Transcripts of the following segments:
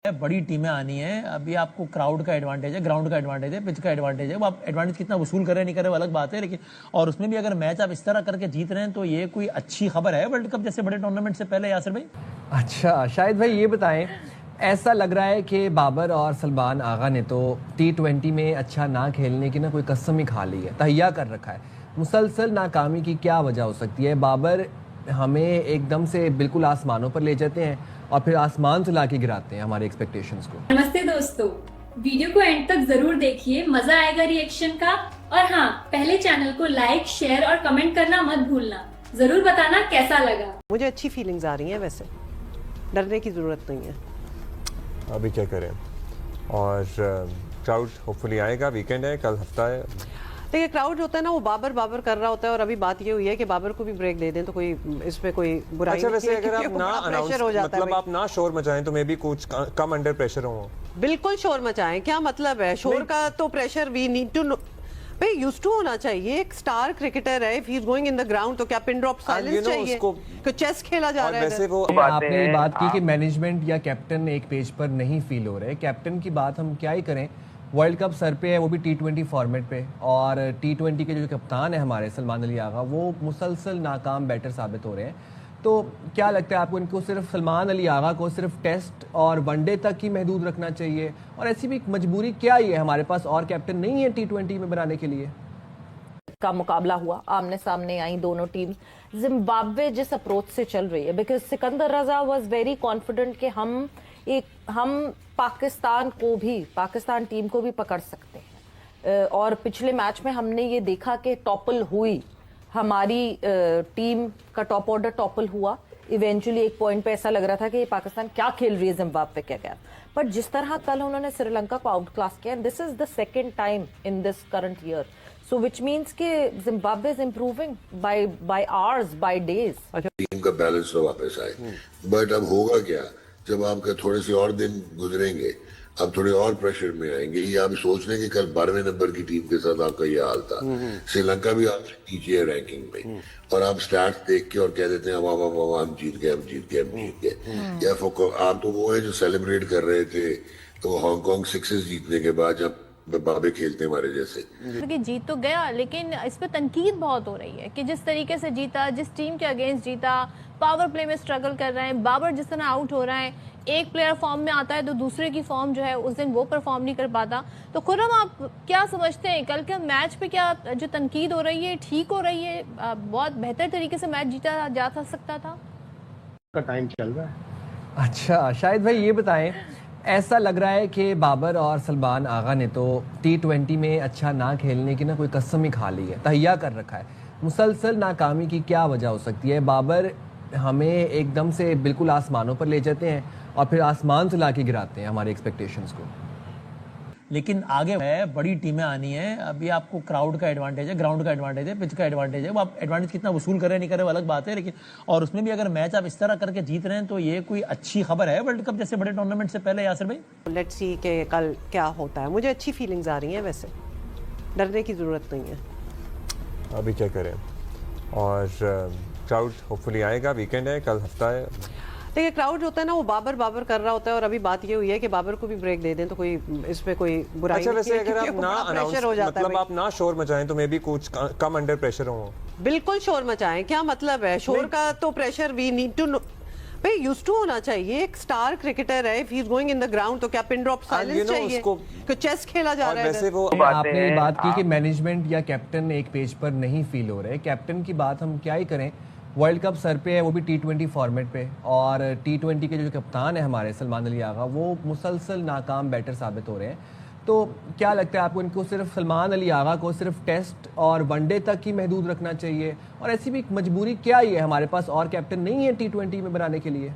बड़ी टीमें आनी है। अभी आपको क्राउड का एडवांटेज है, ग्राउंड का एडवांटेज है, पिच का एडवांटेज है। वो आप एडवांटेज कितना वसूल कर रहे नहीं कर रहे वो अलग बात है, लेकिन और उसमें भी अगर मैच आप इस तरह करके जीत रहे हैं तो ये कोई अच्छी खबर है वर्ल्ड कप जैसे बड़े टूर्नामेंट से पहले। यासिर भाई, अच्छा शाहिद भाई ये बताएं, ऐसा लग रहा है कि बाबर और सलमान आगा ने तो T20 में अच्छा ना खेलने की ना कोई कसम ही खा ली है, तहैया कर रखा है। मुसलसल नाकामी की क्या वजह हो सकती है? बाबर हमें एकदम से बिल्कुल आसमानों पर ले जाते हैं और फिर आसमान से ला के गिराते हैं हमारे एक्सपेक्टेशंस को। नमस्ते दोस्तों, वीडियो को एंड तक जरूर देखिए, मजा आएगा रिएक्शन का। और हाँ, पहले चैनल को लाइक, शेयर और कमेंट करना मत भूलना। जरूर बताना कैसा लगा। मुझे अच्छी फीलिंग्स आ रही हैं, वैसे डरने की जरूरत नहीं है। अभी क्या करें, और क्राउड होपफुली आएगा, वीकेंड है, कल हफ्ता है। देखिए क्राउड होता है ना, वो बाबर बाबर कर रहा होता है, और अभी बात ये हुई है कि बाबर को भी ब्रेक दे दें तो कोई इसमें कोई बुराई अच्छा, नहीं वैसे है, अगर आप क्योंकि ना वो अनाउंस प्रेशर हो जाता मतलब है। आप ना शोर मचाएं तो मे भी कुछ कम अंडर प्रेशर हो। बिल्कुल शोर मचाएं, क्या मतलब है शोर का? तो pressure we need to know, भाई यूज्ड टू होना चाहिए। एक स्टार क्रिकेटर है, if he is going in the ground तो क्या पिन ड्रॉप साइलेंस चाहिए? कि चेस खेला जा रहा है। वैसे वो आपने बात की कि मैनेजमेंट या कैप्टन एक पेज पर नहीं फील हो रहे। कैप्टन की बात हम क्या ही करें, वर्ल्ड कप सर पे है, वो भी T20 फॉर्मेट पे, और T20 के जो कप्तान है हमारे सलमान अली आगा, वो मुसलसल नाकाम बैटर साबित हो रहे हैं। तो क्या लगता है आपको, इनको सिर्फ सलमान अली आगा को सिर्फ टेस्ट और वनडे तक ही महदूद रखना चाहिए? और ऐसी भी मजबूरी क्या ही है, हमारे पास और कैप्टन नहीं है T20 में बनाने के लिए? का मुकाबला हुआ, आमने सामने आई दोनों टीम। जिम्बाब्वे जिस अप्रोच से चल रही है, because Sikandar Raza was very confident कि हम पाकिस्तान टीम को भी पकड़ सकते हैं। और पिछले मैच में हमने ये देखा कि टॉपल हुई हमारी टीम का, टॉप ऑर्डर टॉपल हुआ। इवेंचुअली एक पॉइंट पे ऐसा लग रहा था कि पाकिस्तान क्या खेल रही है जिम्बाब्वे के अगेंस्ट, पर जिस तरह कल उन्होंने श्रीलंका को आउट क्लास किया, this is the second time in this current year, so which means कि Zimbabwe is improving bye hours, bye days. Team का बैलेंस तो वापस आए, बट अब होगा क्या जब आपके थोड़े से और दिन गुजरेंगे, अब थोड़े और प्रेशर में आएंगे। ये आप सोच लें कि कल 12वें नंबर की टीम के साथ आपका ये हाल था। श्रीलंका भी आपसे नीचे है रैंकिंग में, और आप स्टैट्स देख के और कह देते हैं हम जीत गए। या आप तो वो है जो सेलिब्रेट कर रहे थे तो हांगकांग 6 जीतने के बाद, जब बाबे खेलते हमारे जैसे। क्योंकि जीत तो गया, लेकिन इस पे तनकीद बहुत हो रही है कि जिस तरीके से जीता, जिस टीम के अगेंस्ट जीता, पावर प्ले में स्ट्रगल कर रहे हैं, बाबर जिस तरह आउट हो रहा है, एक प्लेयर फॉर्म में आता है तो दूसरे की फॉर्म जो है उस दिन वो परफॉर्म नहीं कर पाता। तो खुर्रम, आप क्या समझते हैं कल के मैच पे, क्या जो तनकीद हो रही है ठीक हो रही है? बहुत बेहतर तरीके से मैच जीता जा सकता था। टाइम चल रहा है। अच्छा शाहिद भाई ये बताएं, ऐसा लग रहा है कि बाबर और सलमान आगा ने तो T20 में अच्छा ना खेलने की ना कोई कसम ही खा ली है, तहैया कर रखा है। मुसलसल नाकामी की क्या वजह हो सकती है? बाबर हमें एकदम से बिल्कुल आसमानों पर ले जाते हैं और फिर आसमान से ला के गिराते हैं हमारे एक्सपेक्टेशंस को। लेकिन आगे है, बड़ी टीमें आनी है। अभी आपको क्राउड का एडवांटेज है, ग्राउंड का एडवांटेज है, पिच का एडवांटेज है। वो आप एडवांटेज कितना वसूल कर रहे नहीं कर रहे वो अलग बात है, लेकिन और उसमें भी अगर मैच आप इस तरह करके जीत रहे हैं तो ये कोई अच्छी खबर है वर्ल्ड कप जैसे बड़े टूर्नामेंट से पहले। यासिर भाई, लेट्स सी कि कल क्या होता है। मुझे अच्छी फीलिंग्स आ रही हैं, वैसे डरने की जरूरत नहीं है। अभी क्या करें, और क्राउड होपफुली आएगा, वीकेंड है, कल हफ्ता है। देखिए क्राउड होता है ना, वो बाबर बाबर कर रहा होता है, और अभी बात ये हुई है कि बाबर को भी ब्रेक दे दें तो कोई इसमें कोई बुराई अच्छा, नहीं वैसे है, अगर आप क्योंकि ना वो अनाउंस प्रेशर हो जाता है। मतलब आप ना शोर मचाएं तो मे भी कुछ कम अंडर प्रेशर हो। बिल्कुल शोर मचाएं, क्या मतलब है शोर का? तो pressure we need to know, भाई यूज्ड टू होना चाहिए। एक स्टार क्रिकेटर है, if he is going in the ground तो क्या पिन ड्रॉप साइलेंस चाहिए? कि चेस खेला जा रहा है। वैसे वो आपने बात की कि मैनेजमेंट या कैप्टन एक पेज पर नहीं फील हो रहे। कैप्टन की बात हम क्या ही करें, वर्ल्ड कप सर पे है, वो भी T20 फॉर्मेट पे, और T20 के जो कप्तान है हमारे सलमान अली आगा, वो मुसलसल नाकाम बैटर साबित हो रहे हैं। तो क्या लगता है आपको, इनको सिर्फ सलमान अली आगा को सिर्फ टेस्ट और वनडे तक ही महदूद रखना चाहिए? और ऐसी भी मजबूरी क्या ही है, हमारे पास और कैप्टन नहीं है T20 में बनाने के लिए?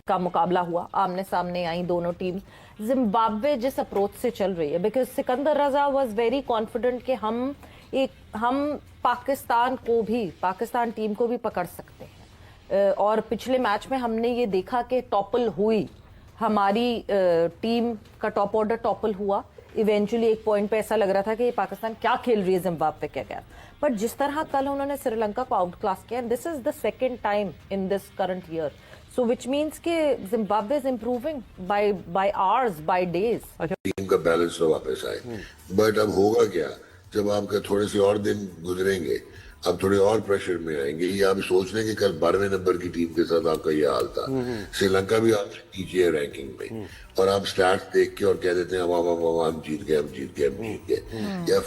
का मुकाबला हुआ, आमने सामने आई दोनों टीम। जिम्बाब्वे जिस अप्रोच से चल रही है, because Sikandar Raza was very confident कि हम पाकिस्तान टीम को भी पकड़ सकते हैं। और पिछले मैच में हमने ये देखा कि टॉपल हुई हमारी टीम का, टॉप ऑर्डर टॉपल हुआ। इवेंचुअली एक पॉइंट पे ऐसा लग रहा था कि पाकिस्तान क्या खेल रही है जिम्बाब्वे के अगेंस्ट, पर जिस तरह कल उन्होंने श्रीलंका को आउट क्लास किया, this is the second time in this current year, So which means कि Zimbabwe is improving by hours, by days. Team का बैलेंस तो वापस आए, बट अब होगा क्या जब आपका थोड़े से और दिन गुजरेंगे, अब थोड़े और प्रेशर में आएंगे। ये आप सोच लें कि कल 12वें नंबर की टीम के साथ आपका ये हाल था, श्रीलंका भी आपसे नीचे है रैंकिंग में, और आप स्टैट्स देख के और कह देते हैं हम जीत गए। या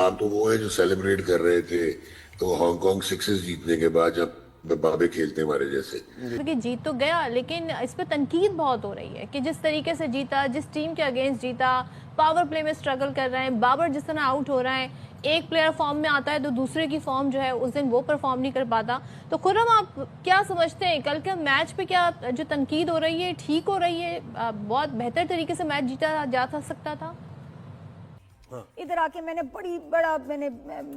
आप तो वो है जो सेलिब्रेट कर रहे थे तो हांगकांग 6 जीतने के बाद जब बाबे खेलते हमारे जैसे। क्योंकि जीत तो गया, लेकिन इस पे तनकीद बहुत हो रही है कि जिस तरीके से जीता, जिस टीम के अगेंस्ट जीता, पावर प्ले में स्ट्रगल कर रहे हैं, बाबर जिस तरह आउट हो रहा है, एक प्लेयर फॉर्म में आता है तो दूसरे की फॉर्म जो है उस दिन वो परफॉर्म नहीं कर पाता। तो खुर्रम, आप क्या समझते हैं कल के मैच पे क्या जो तनकीद हो रही है ठीक हो रही है? बहुत बेहतर तरीके से मैच जीता जा सकता था। इधर आके मैंने मैंने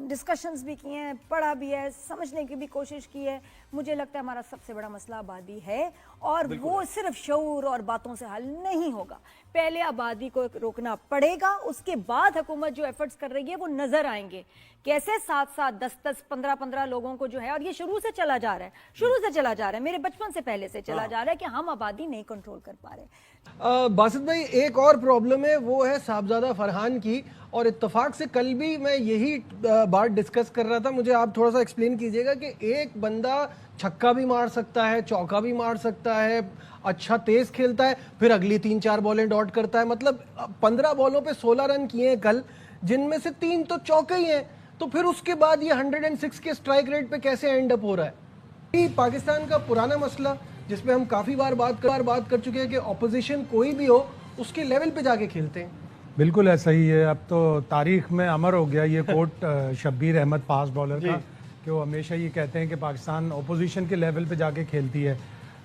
डिस्कशंस भी किए हैं, पढ़ा भी है, समझने की भी कोशिश की है। मुझे लगता है हमारा सबसे बड़ा मसला आबादी है, और वो सिर्फ शऊर और बातों से हल नहीं होगा। पहले आबादी को रोकना पड़ेगा, उसके बाद हुकूमत जो एफर्ट्स कर रही है वो नजर आएंगे कैसे 7-7, 10-10, 15-15 लोगों को जो है, और ये शुरू से चला जा रहा है, मेरे बचपन से पहले से चला जा रहा है कि हम आबादी नहीं कंट्रोल कर पा रहे। बासित भाई, एक और प्रॉब्लम है, वो है साहबजादा फरहान की, और इत्तेफाक से कल भी मैं यही बात डिस्कस कर रहा था। मुझे आप थोड़ा सा एक्सप्लेन कीजिएगा कि एक बंदा छक्का भी मार सकता है, चौका भी मार सकता है, अच्छा तेज खेलता है, फिर अगली 3-4 बॉलें डॉट करता है। मतलब 15 बॉलों पे 16 रन किए हैं कल, जिनमें से 3 तो चौके ही हैं। तो फिर उसके बाद ये 106 के स्ट्राइक रेट पे कैसे एंड अप हो रहा है? पाकिस्तान का पुराना मसला जिसपे हम काफी बार बात कर चुके हैं कि ऑपोजिशन कोई भी हो उसके लेवल पे जाके खेलते हैं। बिल्कुल ऐसा ही है। अब तो तारीख में अमर हो गया ये quote Shabbir Ahmed fast bowler का, कि वो हमेशा ये कहते हैं कि पाकिस्तान ओपोजिशन के लेवल पे जाके खेलती है।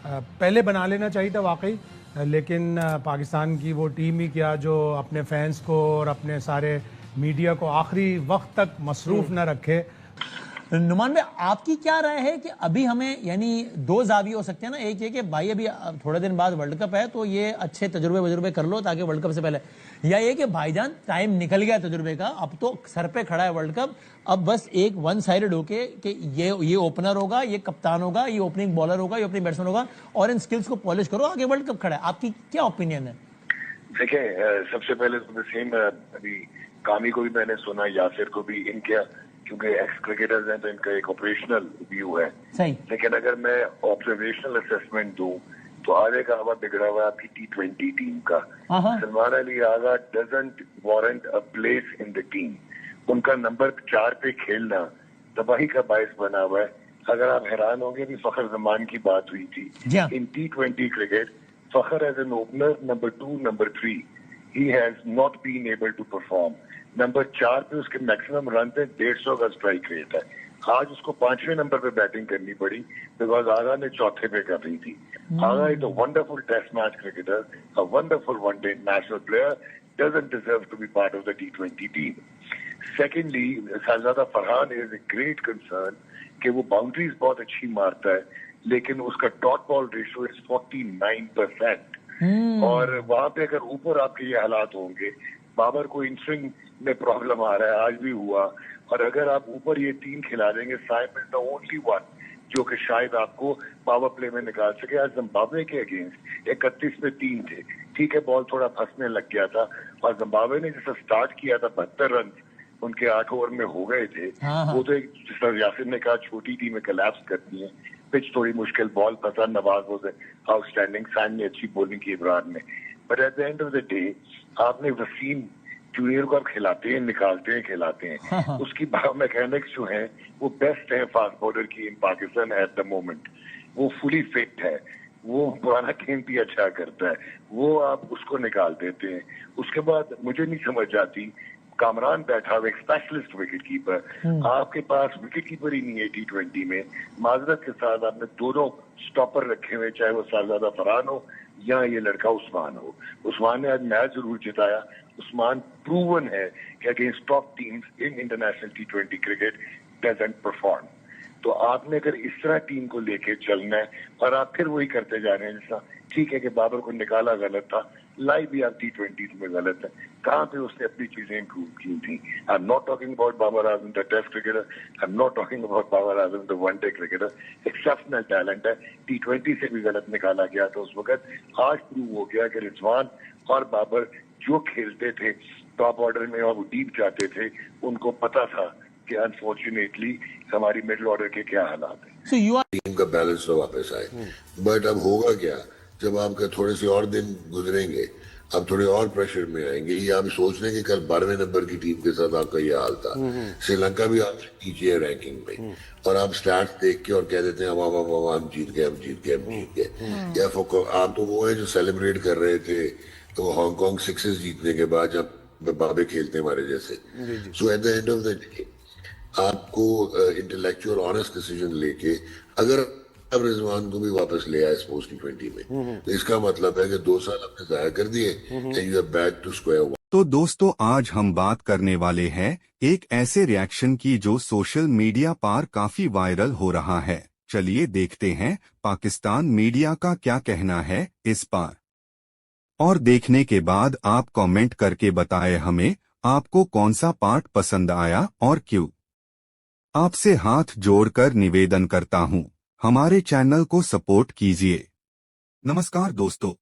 पहले बना लेना चाहिए था वाकई, लेकिन पाकिस्तान की वो टीम ही क्या जो अपने फैंस को और अपने सारे मीडिया को आखिरी वक्त तक मसरूफ न रखे। नुमान भाई, आपकी क्या राय है कि अभी हमें, यानी 2 जाविये हो सकते हैं ना, एक ये कि भाई अभी थोड़े दिन बाद वर्ल्ड कप है तो ये अच्छे तजुर्बे कर लो ताकि वर्ल्ड कप से पहले, या ये कि भाईजान टाइम निकल गया तजुर्बे का, अब तो सर पे खड़ा है वर्ल्ड कप, अब बस एक वन साइडेड होके कि ये ओपनर होगा, ये कप्तान होगा, ये ओपनिंग बॉलर होगा, ये ओपनिंग बैट्समैन होगा, और इन स्किल्स को पॉलिश करो, आगे वर्ल्ड कप खड़ा है। आपकी क्या ओपिनियन है? देखिए, सबसे पहले तो सेम अभी कामी को भी मैंने सुना, यासिर को भी, इनके क्योंकि एक्स क्रिकेटर्स हैं तो इनका एक ऑपरेशनल व्यू है सही, लेकिन अगर मैं ऑब्जर्वेशनल असेसमेंट दूं तो आगे का हवा बिगड़ा हुआ आपकी T20 टीम का। Salman Ali Agha doesn't warrant a place in the team. उनका नंबर 4 पे खेलना तबाही का बायस बना हुआ है। अगर आप हैरान होंगे भी फखर जमान की बात हुई थी in T20 cricket, Fakhar as an opener number 2, number 3 he has not been able to perform। Number 4 पे उसके मैक्सिमम रन थे 150 का स्ट्राइक रेट है। आज उसको 5वें नंबर पे बैटिंग करनी पड़ी बिकॉज आगा ने 4थे पे कर रही थी। Agha is a wonderful test match cricketer, a wonderful one day national player, doesn't deserve to be part of the T20 team. Secondly, Sahibzada Farhan is a great concern कि वो बाउंड्रीज बहुत अच्छी मारता है लेकिन उसका डॉट बॉल रेशियो इज 49%। और वहां पे अगर ऊपर आपके ये हालात होंगे, बाबर को इन स्विंग में प्रॉब्लम आ रहा है, आज भी हुआ, और अगर आप ऊपर ये 3 खिला देंगे, Saim is the only one जो कि शायद आपको पावर प्ले में निकाल सके। आज जिम्बाब्वे के अगेंस्ट 31 पे 3 थे, ठीक है, बॉल थोड़ा फंसने लग गया था, और जिम्बाब्वे ने जैसा स्टार्ट किया था 72 रन उनके 8 ओवर में हो गए थे। वो तो एक, जिस तरह यासिर ने कहा, छोटी टीमें कोलैप्स करती हैं, पिच थोड़ी मुश्किल, बॉल फंसा, नवाज वॉज आउटस्टैंडिंग, साइम ने अच्छी बॉलिंग की, इमरान ने, but at the end of the day आपने वसीम जूनियर को आप खिलाते हैं, निकालते हैं, खिलाते हैं, उसकी बायोमैकेनिक्स जो है वो बेस्ट है फास्ट बॉलर की इन पाकिस्तान एट द मोमेंट। वो फुली फिट है, वो पुराना गेम भी अच्छा करता है, वो आप उसको निकाल देते हैं। उसके बाद मुझे नहीं समझ आती, कामरान बैठा हुआ एक स्पेशलिस्ट विकेट कीपर, आपके पास विकेट कीपर ही नहीं है T20 में। माजरत के साथ आपने दोनों स्टॉपर रखे हुए, चाहे वो साहबजादा फरहान हो या ये लड़का उस्मान हो। उस्मान ने आज मैच जरूर जिताया, उस्मान प्रूवन है कि against top teams in international T20 cricket doesn't perform. तो आपने अगर इस तरह टीम को लेके चलना है और आप फिर वही करते जा रहे हैं, जैसा ठीक है कि बाबर को निकाला गलत था, लाई भी आप T20 में गलत है। कहाँ पे उसने अपनी चीजें इंप्रूव की थी? I am not talking about Babar Azam the test cricketer, I am not talking about Babar Azam the one day cricketer. Exceptional talent है, T20 से भी गलत निकाला गया था उस वक्त। आज प्रूव हो गया कि रिजवान और बाबर जो खेलते थे टॉप ऑर्डर में और वो डीप जाते थे, उनको पता था कि अनफॉर्चुनेटली हमारी मिडिल ऑर्डर के क्या हालात हैं। टीम का बैलेंस तो वापस आए, बट अब होगा क्या जब आपका थोड़े से और दिन गुजरेंगे, अब थोड़े और प्रेशर में आएंगे। ये आप सोच लें कि कल 12वें नंबर की टीम के साथ आपका ये हाल था। श्रीलंका भी आपसे नीचे है रैंकिंग में, और आप स्टैट्स देख के और कह देते हैं हम जीत गए। या आप तो वो है जो सेलिब्रेट कर रहे थे तो हांगकांग 6 जीतने के बाद जब बाबे खेलते हमारे जैसे। So at the end of the day आपको इंटेलेक्चुअल ऑनेस्ट डिसीजन लेके अगर अब रिजवान को भी वापस ले आए स्पोर्ट्स T20 में, तो इसका मतलब है कि 2 साल आपने जाया कर दिए and you are back to square one. तो दोस्तों आज हम बात करने वाले हैं एक ऐसे रिएक्शन की जो सोशल मीडिया पर काफी वायरल हो रहा है। चलिए देखते हैं पाकिस्तान मीडिया का क्या कहना है इस पर, और देखने के बाद आप कमेंट करके बताएं हमें आपको कौन सा पार्ट पसंद आया और क्यों। आपसे हाथ जोड़कर निवेदन करता हूं, हमारे चैनल को सपोर्ट कीजिए। नमस्कार दोस्तों,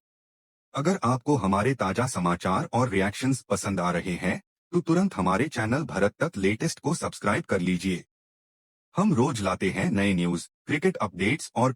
अगर आपको हमारे ताजा समाचार और रिएक्शंस पसंद आ रहे हैं तो तुरंत हमारे चैनल भारत तक लेटेस्ट को सब्सक्राइब कर लीजिए। हम रोज लाते हैं नए न्यूज, क्रिकेट अपडेट्स और